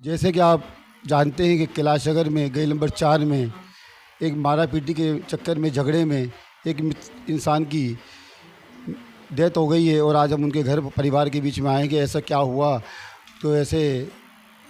जैसे कि आप जानते हैं कि कैलाशनगर में गली नंबर 4 में एक मारा पीटी के चक्कर में झगड़े में एक इंसान की डेथ हो गई है और आज हम उनके घर परिवार के बीच में आए कि ऐसा क्या हुआ। तो ऐसे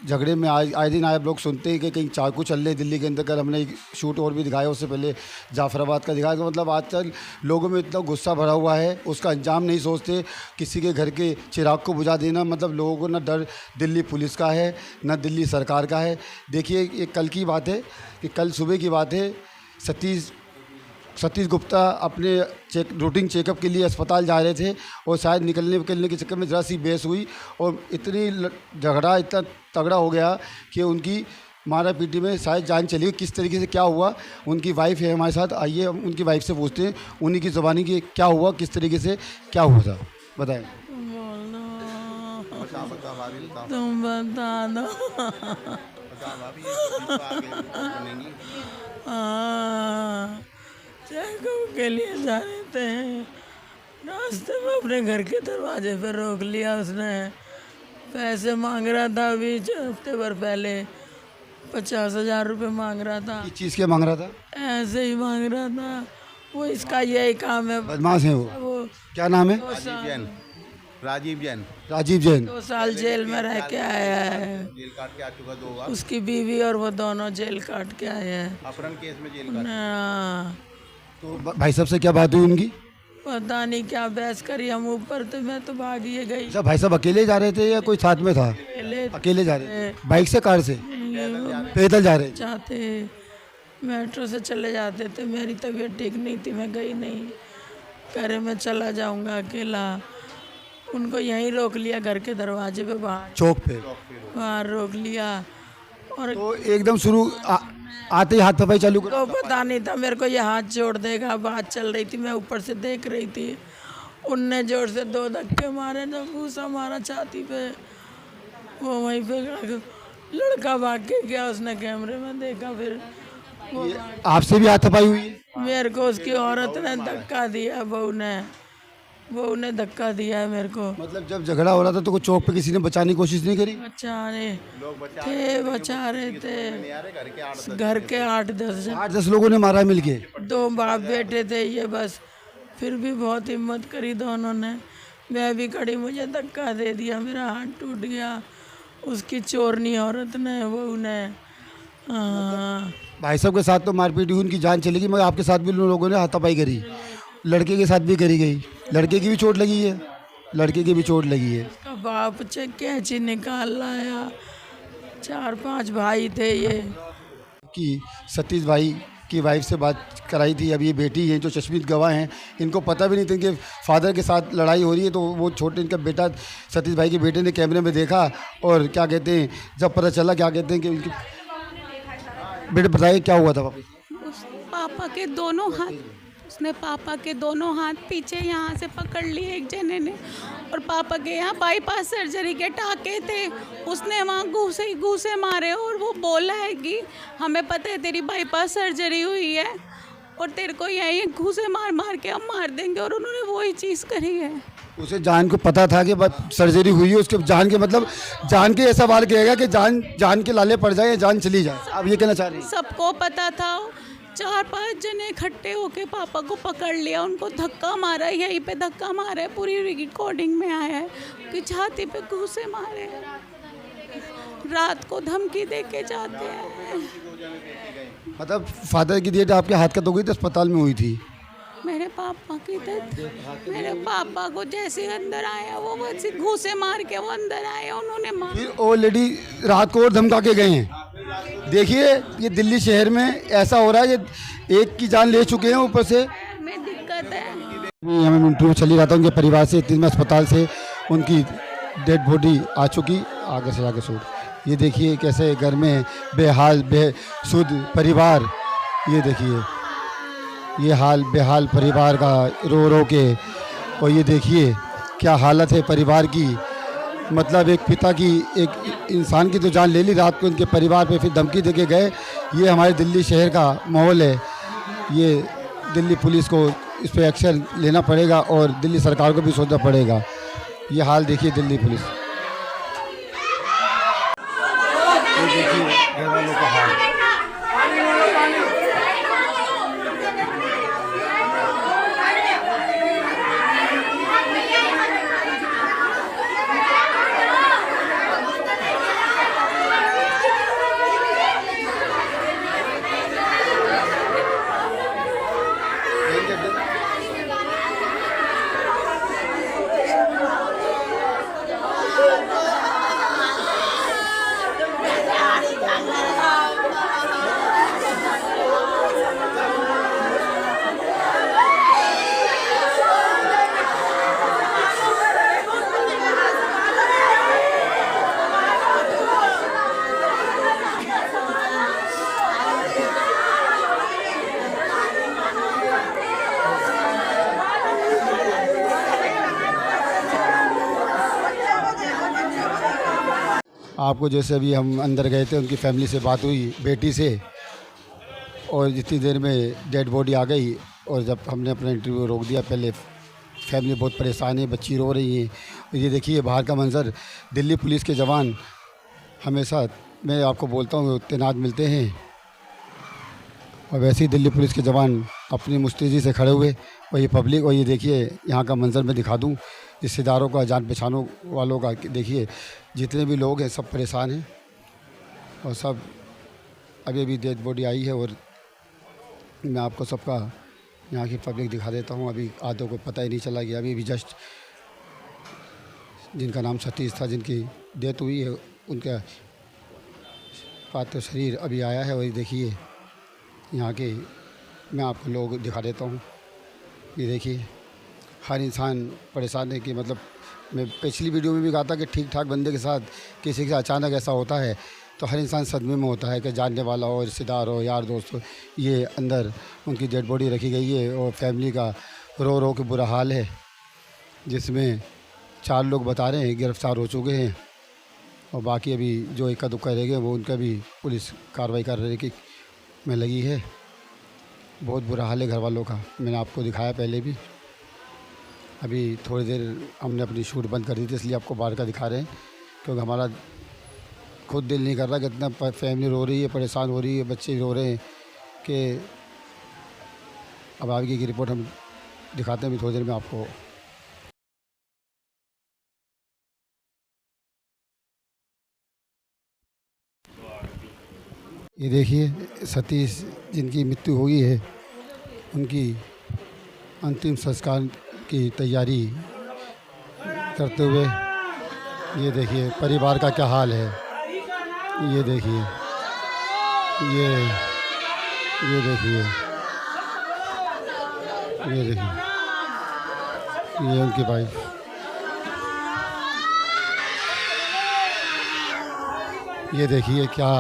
झगड़े में आज आए दिन आप लोग सुनते हैं कि कहीं चाकू चल रहे दिल्ली के अंदर। कल हमने एक शूट और भी दिखाया, उससे पहले जाफराबाद का दिखाया। तो मतलब आजकल लोगों में इतना गुस्सा भरा हुआ है, उसका अंजाम नहीं सोचते। किसी के घर के चिराग को बुझा देना, मतलब लोगों को ना डर दिल्ली पुलिस का है ना दिल्ली सरकार का है। देखिए ये कल की बात है कि कल सुबह की बात है, सतीश गुप्ता अपने रूटीन चेकअप के लिए अस्पताल जा रहे थे और शायद निकलने के चक्कर में ज़रा सी बहस हुई और इतनी झगड़ा इतना तगड़ा हो गया कि उनकी मारा पीटी में शायद जान चली गई। किस तरीके से क्या हुआ, उनकी वाइफ है हमारे साथ, आइए हम उनकी वाइफ से पूछते हैं उन्हीं की ज़बानी की क्या हुआ, किस तरीके से क्या हुआ था, बताएं। तुम बता दो। चेकअप के लिए जा रहे थे, रास्ते में अपने घर के दरवाजे पर रोक लिया उसने। पैसे मांग रहा था, अभी हफ्ते भर पहले 50,000 रुपये मांग रहा था। किस चीज़ के मांग रहा था? ऐसे ही मांग रहा था, वो इसका यही काम है। बदमाश है वो। क्या नाम है? राजीव जैन। 2 साल जेल में रह के आया है। जेल काट के आ चुका 2 बार। उसकी बीवी और वो दोनों जेल काट के आए हैं। अपहरण केस में जेल काट। हाँ। तो भाई साहब से क्या बात हुई उनकी? पता नहीं क्या बहस करी, हम ऊपर तो मैं तो भागी गई। अच्छा, भाई साहब अकेले जा रहे थे या कोई साथ में था? अकेले जा रहे थे। बाइक से, कार से, पैदल जा रहे? जाते मेट्रो से चले जाते थे। मेरी तबीयत ठीक नहीं थी, मैं गई नहीं, कह रहे मैं चला जाऊंगा अकेला। उनको यहीं रोक लिया, घर के दरवाजे पे बाहर, चौक पे बाहर रोक लिया। और तो एकदम शुरू आते ही हाथ थपाई चालू कर। को पता नहीं था मेरे को ये हाथ जोड़ देगा। बात चल रही थी, मैं ऊपर से देख रही थी। उनने जोर से 2 धक्के मारे, तो घूसा मारा छाती पे। वो वहीं पे लड़का भाग के गया, उसने कैमरे में देखा। फिर वो आपसे भी हाथ थपाई हुई है? मेरे को उसकी औरत ने धक्का दिया, बहू ने धक्का दिया है मेरे को। मतलब जब झगड़ा हो रहा था तो कोई चौक पे किसी ने बचाने की कोशिश नहीं करी? बचा रहे थे। घर के 8-10 लोगों ने मारा मिलके। 2 बाप बेटे थे ये, बस फिर भी बहुत हिम्मत करी दोनों ने। मैं भी खड़ी, मुझे धक्का दे दिया, मेरा हाथ टूट गया। उसकी चोरनी औरत ने, बहू ने। भाई साहब के साथ तो मारपीट हुई, उनकी जान चली गई, मगर आपके साथ भी लोगों ने हाथापाई करी। लड़के के साथ भी करी गई, लड़के की भी चोट लगी है, लड़के की भी चोट लगी है। उसका बाप कैंची निकाल लाया। 4-5 भाई थे ये। कि सतीश भाई की वाइफ से बात कराई थी। अब ये बेटी है जो चश्मित गवाह हैं, इनको पता भी नहीं था इनके फादर के साथ लड़ाई हो रही है। तो वो छोटे इनका बेटा सतीश भाई के बेटे ने कैमरे में देखा और क्या कहते हैं, जब पता चला क्या कहते हैं कि उनकी बेटे, बताइए क्या हुआ था? पापा के दोनों हाथ, उसने पापा के दोनों हाथ पीछे यहाँ से पकड़ लिए एक जने ने, और पापा के यहाँ बाईपास सर्जरी के टाके थे। उसने वहाँ घूसे मारे और वो बोला है कि हमें पता है तेरी बाईपास सर्जरी हुई है और तेरे को यहीं घूसे मार के हम मार देंगे, और उन्होंने वही चीज़ करी है। उसे जान को पता था कि सर्जरी हुई है, उसके जान के मतलब जान के ऐसा वार कहेगा कि जान के लाले पड़ जाए या जान चली जाए। आप ये कहना चाह रही हैं? सबको पता था। 4-5 जने इकट्ठे होके पापा को पकड़ लिया, उनको धक्का मारा, यहीं पे धक्का मारा है, पूरी रिकॉर्डिंग में आया है कि छाती पे घूसे मारे, रात को धमकी दे के जाते हैं। मतलब फादर की डेथ आपके हाथ का तो हुई थी, अस्पताल में हुई थी? मेरे पापा की डेथ, मेरे पापा को जैसे अंदर आया वो वैसे घूसे मार के वो अंदर आए, उन्होंने मार। फिर ऑलरेडी रात को और धमका के गए हैं। देखिए ये दिल्ली शहर में ऐसा हो रहा है, ये एक की जान ले चुके हैं, ऊपर से में दिक्कत है। हमें इंटरव्यू चल ही रहा था उनके परिवार से। 3 अस्पताल से उनकी डेड बॉडी आ चुकी, आगे से आगे सूट। ये देखिए कैसे घर में बेहाल बेसुध परिवार, ये देखिए ये हाल बेहाल परिवार का रो के। और ये देखिए क्या हालत है परिवार की, मतलब एक पिता की, एक इंसान की तो जान ले ली, रात को उनके परिवार पे फिर धमकी दे के गए। ये हमारे दिल्ली शहर का माहौल है। ये दिल्ली पुलिस को इस पर एक्शन लेना पड़ेगा और दिल्ली सरकार को भी सोचना पड़ेगा। ये हाल देखिए दिल्ली पुलिस। आपको जैसे अभी हम अंदर गए थे, उनकी फैमिली से बात हुई बेटी से, और जितनी देर में डेड बॉडी आ गई, और जब हमने अपना इंटरव्यू रोक दिया, पहले फैमिली बहुत परेशान है, बच्ची रो रही है। और ये देखिए बाहर का मंज़र, दिल्ली पुलिस के जवान हमेशा, मैं आपको बोलता हूँ, तैनात मिलते हैं, और वैसे ही दिल्ली पुलिस के जवान अपनी मुस्तैदी से खड़े हुए, और ये पब्लिक, और ये देखिए यहाँ का मंज़र मैं दिखा दूँ रिश्तेदारों का, जान पहचानों वालों का, देखिए जितने भी लोग हैं सब परेशान हैं, और सब अभी अभी डेड बॉडी आई है। और मैं आपको सबका यहाँ की पब्लिक दिखा देता हूँ। अभी आधों को पता ही नहीं चला कि अभी भी जस्ट जिनका नाम सतीश था, जिनकी डेथ हुई है, उनका पार्थिव शरीर अभी आया है। और ये देखिए यहाँ के, मैं आपको लोग दिखा देता हूँ। ये देखिए हर इंसान परेशान है कि मतलब, मैं पिछली वीडियो में भी कहा था कि ठीक ठाक बंदे के साथ किसी के अचानक ऐसा होता है तो हर इंसान सदमे में होता है, कि जानने वाला हो, रिश्तेदार हो, यार दोस्त हो। ये अंदर उनकी डेड बॉडी रखी गई है, और फैमिली का रो रो के बुरा हाल है, जिसमें 4 लोग बता रहे हैं गिरफ्तार हो चुके हैं, और बाकी अभी जो इक्का दुक्का रह गए वो उनका भी पुलिस कार्रवाई कर रही कि में लगी है। बहुत बुरा हाल है घर वालों का, मैंने आपको दिखाया पहले भी। अभी थोड़ी देर हमने अपनी शूट बंद कर दी थी, इसलिए आपको बाहर का दिखा रहे हैं, क्योंकि हमारा खुद दिल नहीं कर रहा कि इतना फैमिली रो रही है, परेशान हो रही है, बच्चे रो रहे हैं, कि अब आगे की रिपोर्ट हम दिखाते हैं अभी थोड़ी देर में आपको। ये देखिए सतीश जिनकी मृत्यु हुई है, उनकी अंतिम संस्कार की तैयारी करते हुए, ये देखिए परिवार का क्या हाल है। ये देखिए, ये देखिए, ये देखिए, ये उनकी वाइफ। ये देखिए क्या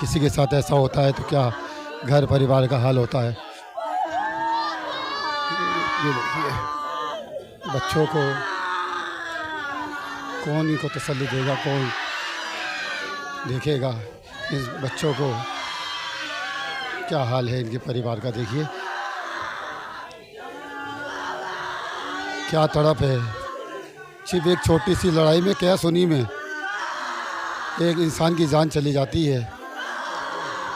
किसी के साथ ऐसा होता है तो क्या घर परिवार का हाल होता है। ये देखिए बच्चों को कौन इनको तसल्ली देगा, कौन देखेगा इस बच्चों को, क्या हाल है इनके परिवार का। देखिए क्या तड़प है, सिर्फ एक छोटी सी लड़ाई में, क्या सुनी में एक इंसान की जान चली जाती है।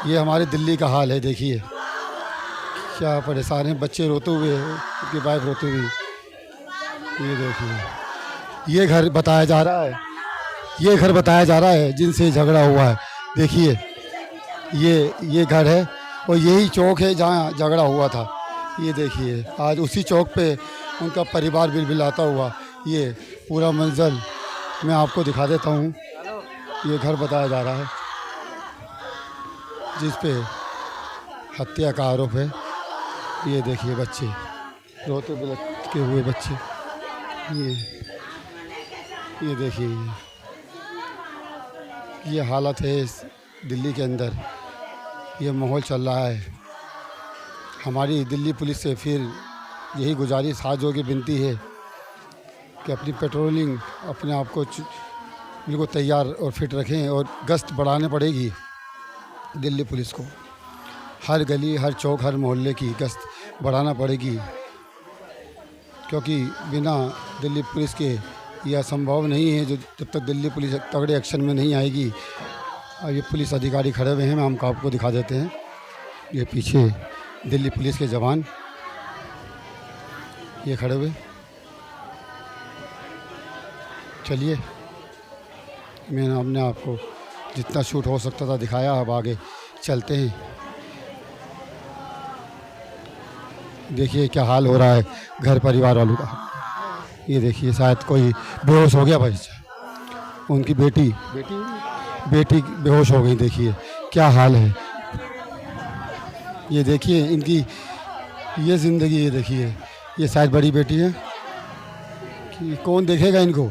ये हमारे दिल्ली का हाल है। देखिए क्या परेशान हैं बच्चे रोते हुए, उनकी वाइफ रोती हुई। ये देखिए ये घर बताया जा रहा है, ये घर बताया जा रहा है जिनसे झगड़ा हुआ है। देखिए ये घर है और यही चौक है जहाँ झगड़ा हुआ था। ये देखिए आज उसी चौक पे उनका परिवार बिलबिलाता हुआ, ये पूरा मंजर मैं आपको दिखा देता हूँ। ये घर बताया जा रहा है जिस पे हत्या का आरोप है। ये देखिए बच्चे रोते बिलखते हुए बच्चे, ये देखिए ये हालत है इस दिल्ली के अंदर, ये माहौल चल रहा है। हमारी दिल्ली पुलिस से फिर यही गुजारिश, हाथ जोड़ के विनती है कि अपनी पेट्रोलिंग, अपने आप को बिल्कुल तैयार और फिट रखें, और गश्त बढ़ाने पड़ेगी दिल्ली पुलिस को। हर गली, हर चौक, हर मोहल्ले की गश्त बढ़ाना पड़ेगी, क्योंकि बिना दिल्ली पुलिस के यह संभव नहीं है। जो जब तक दिल्ली पुलिस तगड़े एक्शन में नहीं आएगी। अब ये पुलिस अधिकारी खड़े हुए हैं, हम आपको दिखा देते हैं। ये पीछे दिल्ली पुलिस के जवान ये खड़े हुए। चलिए हमने आपको जितना शूट हो सकता था दिखाया, अब आगे चलते हैं। देखिए क्या हाल हो रहा है घर परिवार वालों का। ये देखिए शायद कोई बेहोश हो गया भाई, उनकी बेटी बेहोश हो गई। देखिए क्या हाल है, ये देखिए इनकी ये ज़िंदगी। ये देखिए ये शायद बड़ी बेटी है कि कौन देखेगा इनको।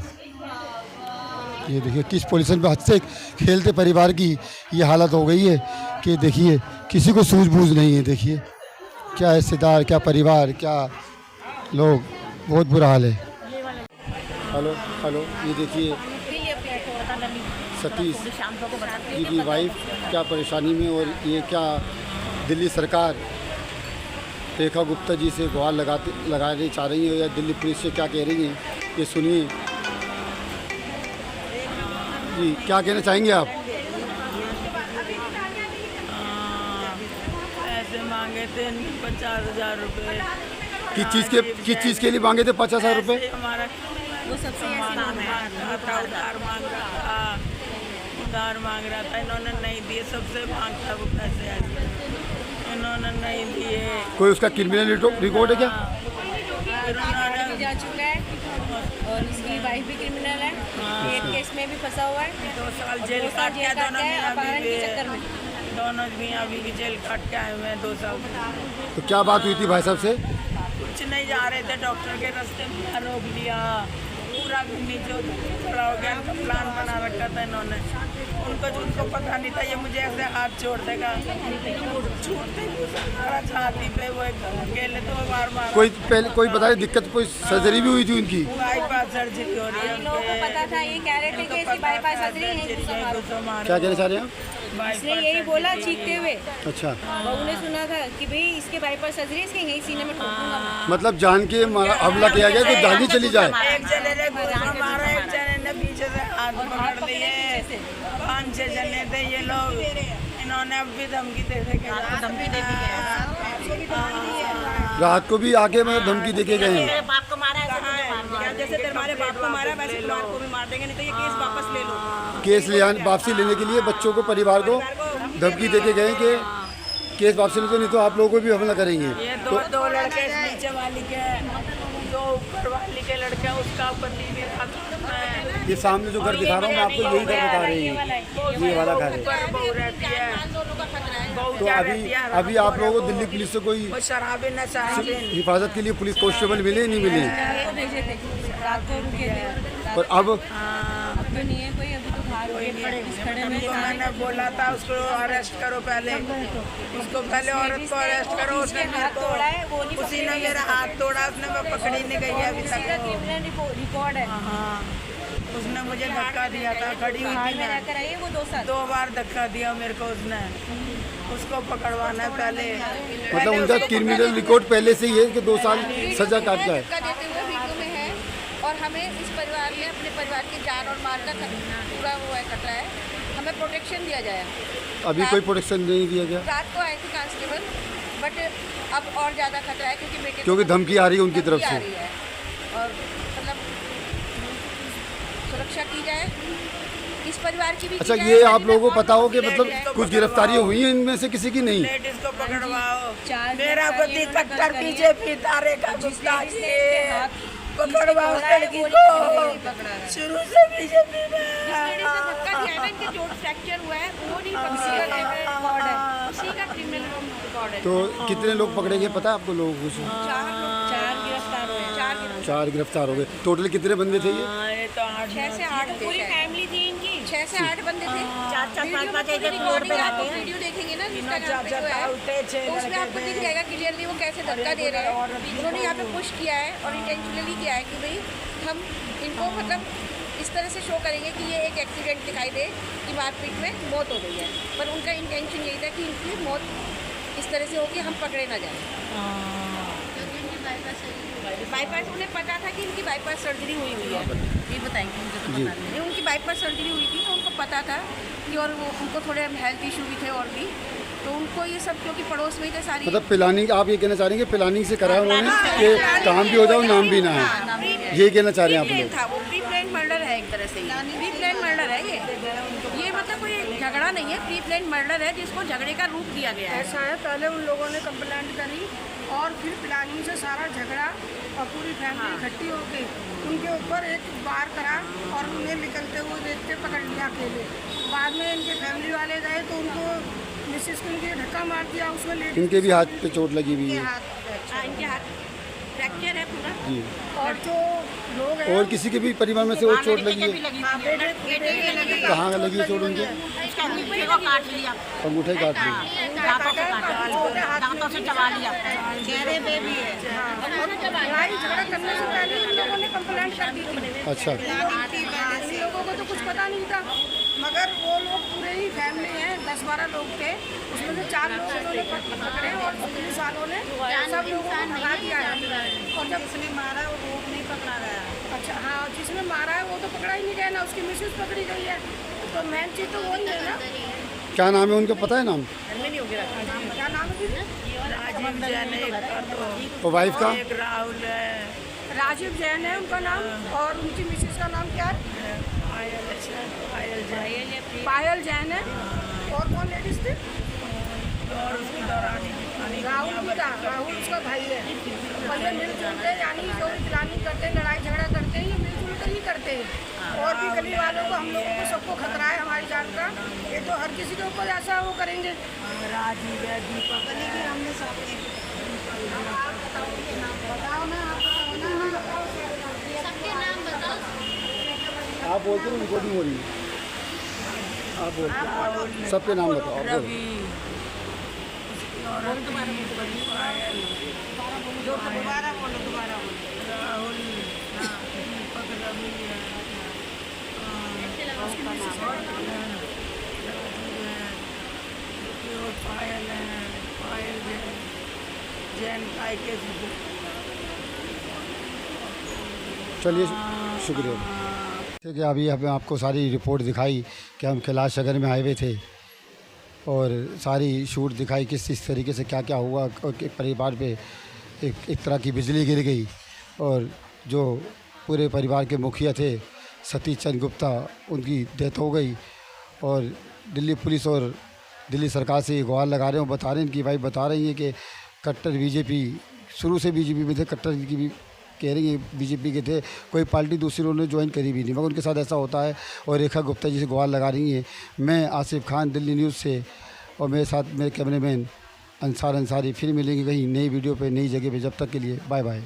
ये देखिए किस पोजीशन पे हंसते खेलते परिवार की ये हालत हो गई है कि देखिए किसी को सूझबूझ नहीं है। देखिए क्या रिश्तेदार, क्या परिवार, क्या लोग, बहुत बुरा हाल है। हेलो हेलो, ये देखिए सतीश जी की वाइफ क्या परेशानी में, और ये क्या दिल्ली सरकार रेखा गुप्ता जी से गुहार लगाने चाह रही है या दिल्ली पुलिस से क्या कह रही हैं, ये सुनिए जी। क्या कहना चाहेंगे आप? पैसे मांगे थे 50,000 रुपये। किस चीज़ के लिए मांगे थे 50,000 रुपये? हमारा वो सबसे उधार मांग रहा था, इन्होंने नहीं दिए, सबसे मांगता वो पैसे ऐसे, इन्होंने नहीं दिए। कोई उसका क्रिमिनल रिकॉर्ड है क्या? जा चुका है और उसकी वाइफ भी क्रिमिनल है, एक केस में भी फंसा हुआ है। 2 साल जेल काट के दोनों अपहरण के चक्कर में दोनों मियाँ अभी की जेल काट के आए हुए हैं 2 साल। तो क्या बात हुई थी भाई साहब से? कुछ नहीं, जा रहे थे डॉक्टर के रास्ते में रोक लिया, पूरा नीचे खड़ा हो गया। इनका प्लान बना रखा था इन्होंने, उनको पता नहीं था ये मुझे ऐसे हाथ छोड़ देगा, छूटते मारा छाती पे, वो अकेले तो मार मारा। कोई बता रहे दिक्कत, कोई सर्जरी भी हुई थी उनकी? बाईपास सर्जरी हो रही है। लोगों को पता था, ये कह रहे थे कि इसकी बाईपास सर्जरी है। क्या कहना चाह रहे हैं आप? इसने यही बोला चीखते हुए, अच्छा, बहू ने सुना था कि भाई इसके बाईपास सर्जरी, इसके यही सीने में ठोक दूंगा। मतलब जान के हमला किया गया तो जान ही चली जाए। एक जने ने घूसा मारा, एक जने ने पीछे से हाथ पकड़ लिए, 5-6 जने थे ये लोग। इन्होंने अब भी धमकी दे के रात को भी आके मतलब धमकी देके गए हैं। बाप को मारा है, जैसे तुम्हारे बाप को मारा वैसे तुम्हारे को भी मार देंगे, नहीं तो ये केस वापस ले लो। केस वापसी लेने के लिए बच्चों को, परिवार को धमकी देके गए कि केस वापसी ले, तो नहीं तो आप लोगों को भी हमला करेंगे। ये दो लड़के नीचे वाली के, जो ऊपर वाली के लड़के, उसका पति भी था। ये सामने जो घर दिखा रहा हूँ मैं आपको, यही घर बता रही है, ये वाला घर है। बहू रहती है, तो अभी आप लोगों को दिल्ली पुलिस से कोई वो शराबी नशा हिफाजत के लिए पुलिस कांस्टेबल मिले नहीं मिले? भेजे थे रात को रुके थे, और अब तो नहीं है कोई, अभी तो बाहर खड़े में मैंने बोला था उसको अरेस्ट करो, पहले उसको, पहले औरत को अरेस्ट करो। उसने मेरे को, उसी ने मेरा हाथ तोड़ा, उसने मैं पकड़ी नहीं गई है अभी तक। क्रिमिनल रिकॉर्ड है। हाँ, उसने मुझे धक्का दिया था, खड़ी हुई थी मैं, रहकर आई है वो 2 साल। 2 बार धक्का दिया मेरे को उसने। उसको पकड़वाना है पहले। मतलब उनका क्रिमिनल रिकॉर्ड पहले से ही है कि 2 साल सजा काटता है। धक्का देते हुए वीडियो में है, और हमें इस परिवार में अपने परिवार की जान और माल का पूरा वो है खतरा है, हमें प्रोटेक्शन दिया जाए। अभी कोई प्रोटेक्शन नहीं दिया गया रात को आए थे कांस्टेबल, बट अब और ज़्यादा खतरा है क्योंकि बेटे क्योंकि धमकी आ रही है उनकी तरफ से। और मतलब सुरक्षा की जाए इस परिवार की भी। अच्छा, ये आप लोगों को पता हो कि मतलब कुछ गिरफ्तारियां हुई हैं इनमें से किसी की? नहीं। लेडीज को पकड़वाओ। मेरा पति कट्टर बीजेपी तारे का गुस्ताखी है, पकड़वाओ लड़की को। शुरू से बीजेपी में धक्का दिया है ना, इनके चोट फ्रैक्चर हुआ है, वो नहीं पकड़ा, उसी का क्रिमिनल रिकॉर्ड है। तो कितने लोग पकड़े गए पता है आपको? लोग कुछ 4 गिरफ्तार हुए, 4 गिरफ्तार हो गए। टोटल कितने बंदे थे ये? 6 से 8 पूरी फैमिली थी इनकी, 6 से 8 बंदे थे। 4-5 एक फ्लोर पे रहते हैं। वीडियो देखेंगे ना इंस्टाग्राम पे जो है, तो उसमें आपको दिख जाएगा क्लियरली वो कैसे धक्का दे रहे हैं। उन्होंने यहाँ पे पुश किया है और इंटेंशनली किया है कि भाई हम इनको मतलब इस तरह से शो करेंगे कि ये एक एक्सीडेंट दिखाई दे कि मारपीट में मौत हो गई है, पर उनका इंटेंशन यही था कि इनकी मौत इस तरह से हो कि हम पकड़े ना जाए। बाईपास उन्हें पता था कि इनकी बाईपास सर्जरी हुई है, ये बताएंगे मुझे तो पता नहीं। उनकी बाईपास सर्जरी हुई थी तो उनको पता था कि, और वो उनको थोड़े हेल्थ इशू भी थे और भी, तो उनको ये सब क्योंकि पड़ोस में ही थे सारी। मतलब प्लानिंग, आप ये कहना चाह रहे हैं कि प्लानिंग से करा उन्होंने कि काम भी हो जाए और नाम भी ना है, यही कहना चाह रहे हैं आप लोग? था वो प्री प्लान मर्डर है एक तरह से, प्री प्लान मर्डर है ये मतलब कोई झगड़ा नहीं है, प्री प्लान मर्डर है जिसको झगड़े का रूप दिया गया है। ऐसा है, पहले उन लोगों ने कंप्लेंट करी और फिर प्लानिंग से सारा झगड़ा और पूरी फैमिली इकट्ठी होके उनके ऊपर एक वार करा और उन्हें निकलते हुए देख के पकड़ लिया अकेले। बाद में इनके फैमिली वाले गए तो उनको मिसेस को उनके धक्का मार दिया, उसमें लेडीज इनके भी हाथ पे चोट लगी हुई है। इनके हाथ फ्रैक्चर है पूरा। जी। और जो लोग हैं और किसी के भी परिवार में से और चोट लगी है? कहाँ लगी है चोट उनके? अंगूठे को काट लिया, अंगूठे काट ली। दांतों से चबा लिया, चेहरे पे भी है। लड़ाई झगड़ा करने से पहले इन लोगों ने कंप्लेंट कर दी थी। अच्छा। इन लोगों को तो कुछ पता नहीं था, मगर वो लोग पूरे ही फैमिली हैं, 10-12 लोग थे, उसमें से 4 लोग उन्होंने पकड़े और पुलिस वालों ने सब लोगों को भगा दिया है। और जब उसने मारा वो लोग नहीं पकड़ा गया। अच्छा हाँ, जिसने मारा है वो तो पकड़ा ही नहीं गया ना, उसकी मिसेज पकड़ी गई है, तो मेन चीज़ तो वही है ना। क्या नाम है उनका, पता है नाम? क्या नाम है दीदी? राजीव जैन है एक का, तो और वाइफ का? एक राहुल है, राजीव जैन है उनका नाम, और उनकी मिसेज का नाम क्या है? पायल जैन है। और कौन लेडीज थे? और उसकी दौरानी राहुल भी था, राहुल उसका भाई है। और ये मिलजुल के यानी जो भी प्लानिंग करते हैं, लड़ाई झगड़ा करते हैं, ये मिलजुल कर ही करते हैं। और भी गली वालों को, हम लोगों को सबको खतरा है हमारी जान का। ये तो हर किसी के ऊपर ऐसा वो करेंगे। राजीव है, दीपक है, हमने बताओ ना, आप बोलते हो, रिकॉर्डिंग हो रही है, आप बोलते सबके नाम बताओ। रवि, दोबारा बोलो। राहुल, दीपक, रवि है, पायल है, पायल जैन का के। चलिए शुक्रिया। ठीक है, अभी हमें आपको सारी रिपोर्ट दिखाई कि हम कैलाश नगर में आए हुए थे और सारी शूट दिखाई किस तरीके से क्या क्या हुआ। एक परिवार पे एक तरह की बिजली गिर गई और जो पूरे परिवार के मुखिया थे सतीश चंद्र गुप्ता, उनकी डेथ हो गई। और दिल्ली पुलिस और दिल्ली सरकार से गुहार लगा रहे हैं, बता रहे हैं कि भाई बता रही हैं कि कट्टर बीजेपी, शुरू से बीजेपी में थे, कट्टर की भी कह रही है बीजेपी के थे, कोई पार्टी दूसरी उन्होंने ज्वाइन करी भी नहीं, मगर उनके साथ ऐसा होता है। और रेखा गुप्ता जी से गुहार लगा रही हैं। मैं आसिफ खान, दिल्ली न्यूज़ से, और मेरे साथ मेरे कैमरामैन अंसारी। फिर मिलेंगे कहीं नई वीडियो पे, नई जगह पे। जब तक के लिए बाय बाय।